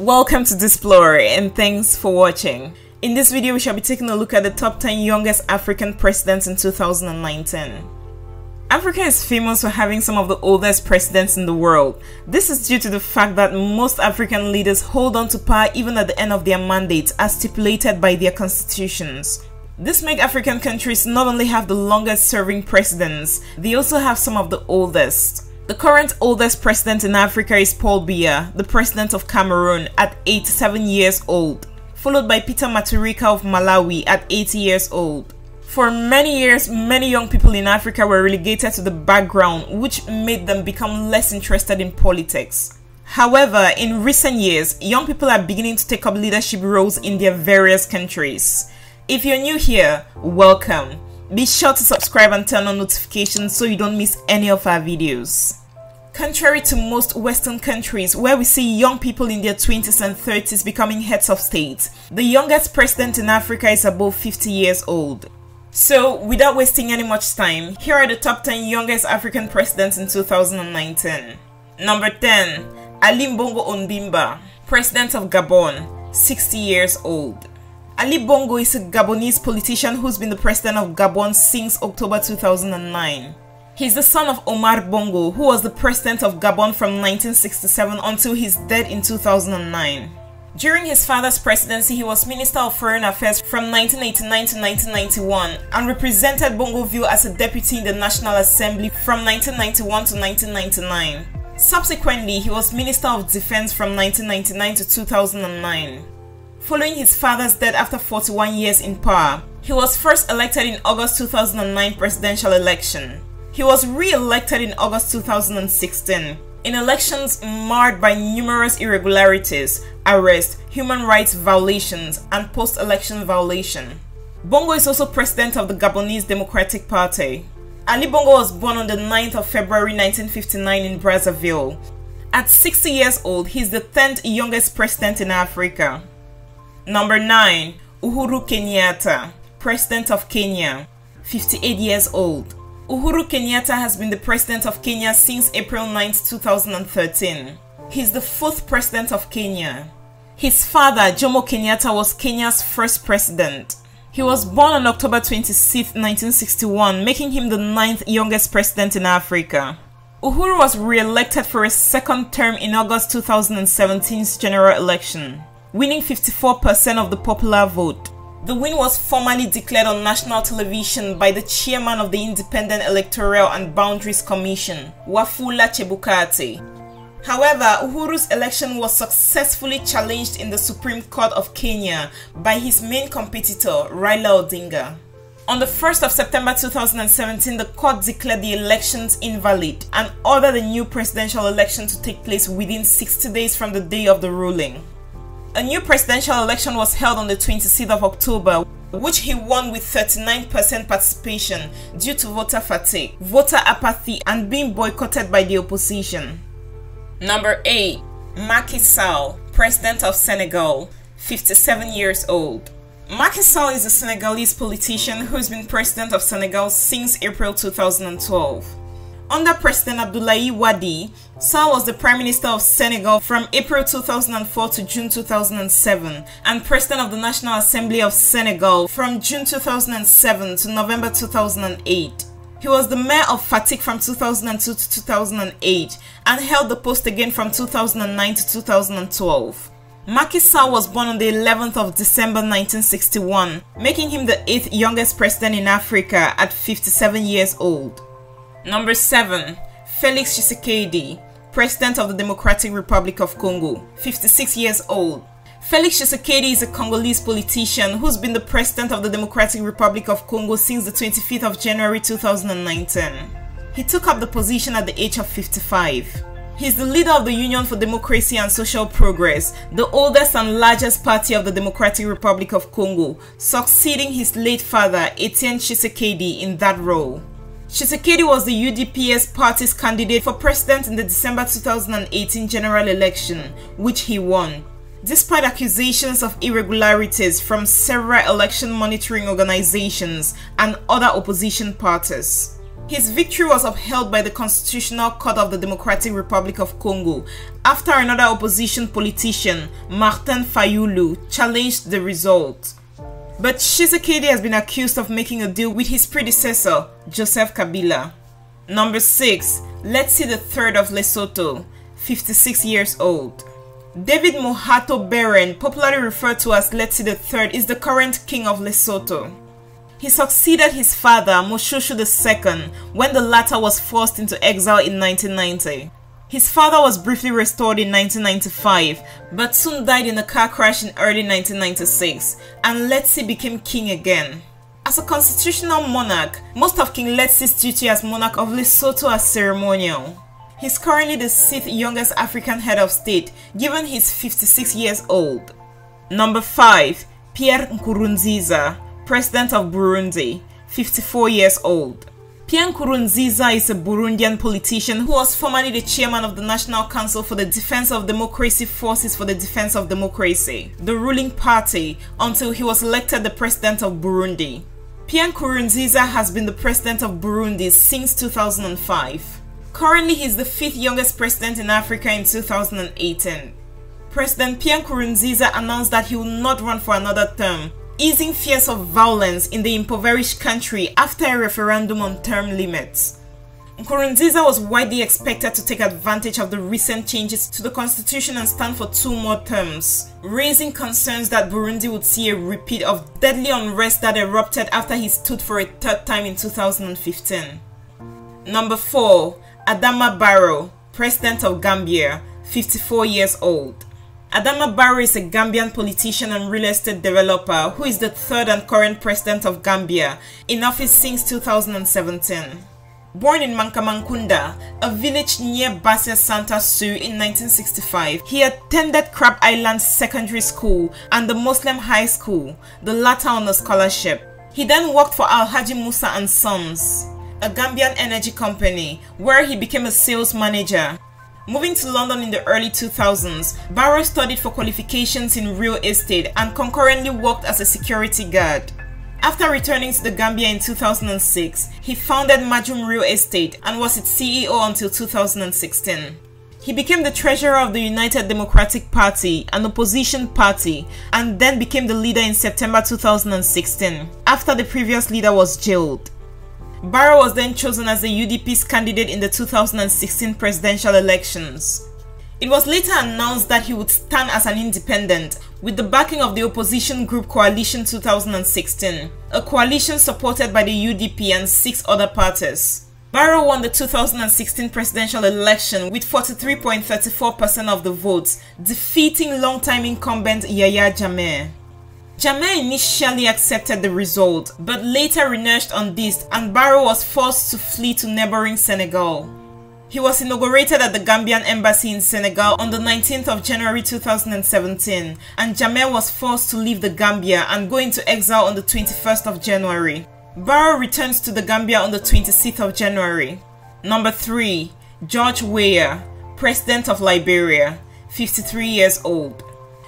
Welcome to Displore and thanks for watching. In this video, we shall be taking a look at the top 10 youngest African presidents in 2019. Africa is famous for having some of the oldest presidents in the world. This is due to the fact that most African leaders hold on to power even at the end of their mandates as stipulated by their constitutions. This makes African countries not only have the longest serving presidents, they also have some of the oldest. The current oldest president in Africa is Paul Biya, the president of Cameroon, at 87 years old, followed by Peter Mutharika of Malawi at 80 years old. For many years, many young people in Africa were relegated to the background, which made them become less interested in politics. However, in recent years, young people are beginning to take up leadership roles in their various countries. If you're new here, welcome. Be sure to subscribe and turn on notifications so you don't miss any of our videos. Contrary to most Western countries where we see young people in their 20s and 30s becoming heads of state, the youngest president in Africa is above 50 years old. So, without wasting any much time, here are the top 10 youngest African presidents in 2019. Number 10. Ali Mbongo Onbimba, President of Gabon, 60 years old. Ali Bongo is a Gabonese politician who's been the president of Gabon since October 2009. He's the son of Omar Bongo, who was the president of Gabon from 1967 until his death in 2009. During his father's presidency, he was Minister of Foreign Affairs from 1989 to 1991 and represented Bongoville as a deputy in the National Assembly from 1991 to 1999. Subsequently, he was Minister of Defense from 1999 to 2009. Following his father's death after 41 years in power, he was first elected in August 2009 presidential election. He was re-elected in August 2016 in elections marred by numerous irregularities, arrests, human rights violations, and post-election violation. Bongo is also president of the Gabonese Democratic Party. Ali Bongo was born on the 9th of February 1959 in Brazaville. At 60 years old, he is the 10th youngest president in Africa. Number 9. UHURU KENYATTA, President of Kenya, 58 years old. UHURU KENYATTA has been the president of Kenya since April 9, 2013. He is the 4th president of Kenya. His father, Jomo Kenyatta, was Kenya's first president. He was born on October 26, 1961, making him the 9th youngest president in Africa. UHURU was re-elected for a second term in August 2017's general election, winning 54% of the popular vote. The win was formally declared on national television by the chairman of the Independent Electoral and Boundaries Commission, Wafula Chebukati. However, Uhuru's election was successfully challenged in the Supreme Court of Kenya by his main competitor, Raila Odinga. On the 1st of September 2017, the court declared the elections invalid and ordered the new presidential election to take place within 60 days from the day of the ruling. A new presidential election was held on the 26th of October, which he won with 39% participation due to voter fatigue, voter apathy, and being boycotted by the opposition. Number 8. Macky Sall, President of Senegal, 57 years old. Macky Sall is a Senegalese politician who has been President of Senegal since April 2012. Under President Abdoulaye Wade, Sall was the Prime Minister of Senegal from April 2004 to June 2007 and President of the National Assembly of Senegal from June 2007 to November 2008. He was the mayor of Fatick from 2002 to 2008 and held the post again from 2009 to 2012. Macky Sall was born on the 11th of December 1961, making him the 8th youngest president in Africa at 57 years old. Number 7. Felix Tshisekedi, President of the Democratic Republic of Congo, 56 years old. Felix Tshisekedi is a Congolese politician who's been the President of the Democratic Republic of Congo since the 25th of January 2019. He took up the position at the age of 55. He's the leader of the Union for Democracy and Social Progress, the oldest and largest party of the Democratic Republic of Congo, succeeding his late father, Etienne Tshisekedi, in that role. Tshisekedi was the UDPS party's candidate for president in the December 2018 general election, which he won, despite accusations of irregularities from several election monitoring organizations and other opposition parties. His victory was upheld by the Constitutional Court of the Democratic Republic of Congo after another opposition politician, Martin Fayulu, challenged the result. But Tshisekedi has been accused of making a deal with his predecessor, Joseph Kabila. Number 6. LETSIE III of Lesotho, 56 years old. David Mohato Beren, popularly referred to as LETSIE III, is the current king of Lesotho. He succeeded his father, Moshoeshoe II, when the latter was forced into exile in 1990. His father was briefly restored in 1995, but soon died in a car crash in early 1996, and LETSIE became king again. As a constitutional monarch, most of King LETSIE's duty as monarch of Lesotho are ceremonial. He's currently the 6th youngest African head of state, given he's 56 years old. Number 5. Pierre Nkurunziza, President of Burundi, 54 years old. Pierre Nkurunziza is a Burundian politician who was formerly the chairman of the National Council for the Defense of Democracy Forces for the Defense of Democracy, the ruling party, until he was elected the President of Burundi. Pierre Nkurunziza has been the President of Burundi since 2005. Currently, he is the 5th youngest president in Africa in 2018. President Pierre Nkurunziza announced that he will not run for another term, easing fears of violence in the impoverished country after a referendum on term limits. Nkurunziza was widely expected to take advantage of the recent changes to the constitution and stand for 2 more terms, raising concerns that Burundi would see a repeat of deadly unrest that erupted after he stood for a 3rd time in 2015. Number 4. ADAMA BARROW, President of Gambia, 54 years old. Adama Barrow is a Gambian politician and real estate developer who is the 3rd and current president of Gambia, in office since 2017. Born in Mankamankunda, a village near Basse Santa Su in 1965, he attended Crab Island Secondary School and the Muslim High School, the latter on a scholarship. He then worked for Alhaji Musa and Sons, a Gambian energy company, where he became a sales manager. Moving to London in the early 2000s, Barrow studied for qualifications in real estate and concurrently worked as a security guard. After returning to the Gambia in 2006, he founded Majum Real Estate and was its CEO until 2016. He became the treasurer of the United Democratic Party, an opposition party, and then became the leader in September 2016, after the previous leader was jailed. Barrow was then chosen as the UDP's candidate in the 2016 presidential elections. It was later announced that he would stand as an independent with the backing of the opposition group Coalition 2016, a coalition supported by the UDP and 6 other parties. Barrow won the 2016 presidential election with 43.34% of the votes, defeating longtime incumbent Yahya Jammeh. Jammeh initially accepted the result, but later reneged on this and Barrow was forced to flee to neighboring Senegal. He was inaugurated at the Gambian embassy in Senegal on the 19th of January 2017, and Jammeh was forced to leave the Gambia and go into exile on the 21st of January. Barrow returns to the Gambia on the 26th of January. Number 3. George Weah, President of Liberia, 53 years old.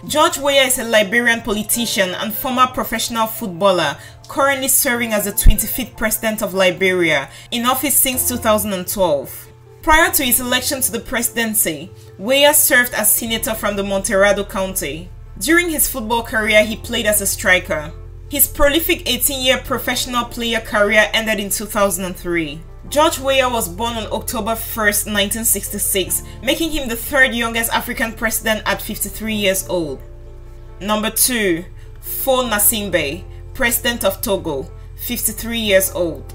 George Weah is a Liberian politician and former professional footballer, currently serving as the 25th President of Liberia, in office since 2012. Prior to his election to the presidency, Weah served as senator from the Monterado County. During his football career, he played as a striker. His prolific 18-year professional player career ended in 2003. George Weah was born on October 1, 1966, making him the 3rd youngest African president at 53 years old. Number 2. Faure Gnassingbe, President of Togo, 53 years old.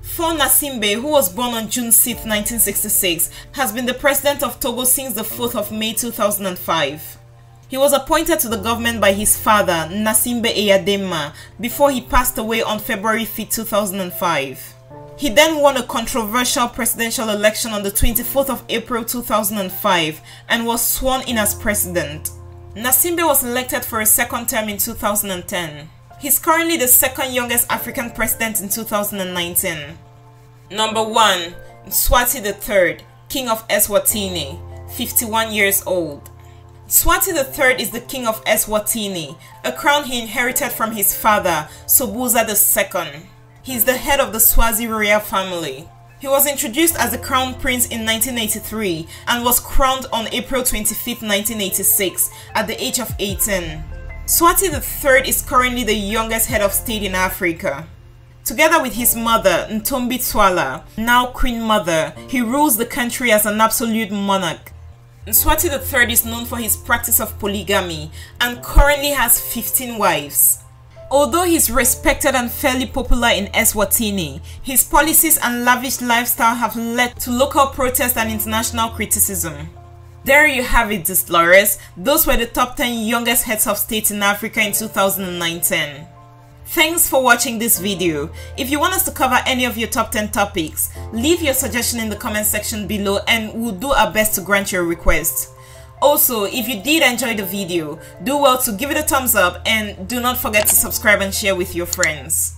Faure Gnassingbe, who was born on June 6, 1966, has been the president of Togo since the 4th of May 2005. He was appointed to the government by his father, Gnassingbe Eyadema, before he passed away on February 5, 2005. He then won a controversial presidential election on the 24th of April 2005 and was sworn in as president. Gnassingbe was elected for a 2nd term in 2010. He's currently the 2nd youngest African president in 2019. Number 1. MSWATI III, King of Eswatini, 51 years old. MSWATI III is the King of Eswatini, a crown he inherited from his father, Sobhuza II. He is the head of the Swazi royal family. He was introduced as the Crown Prince in 1983 and was crowned on April 25, 1986 at the age of 18. Mswati III is currently the youngest head of state in Africa. Together with his mother, Ntombi Tswala, now Queen Mother, he rules the country as an absolute monarch. Mswati III is known for his practice of polygamy and currently has 15 wives. Although he is respected and fairly popular in Eswatini, his policies and lavish lifestyle have led to local protest and international criticism. There you have it, Displorers. Those were the top 10 youngest heads of state in Africa in 2019. Thanks for watching this video. If you want us to cover any of your top 10 topics, leave your suggestion in the comment section below and we'll do our best to grant your request. Also, if you did enjoy the video, do well to give it a thumbs up and do not forget to subscribe and share with your friends.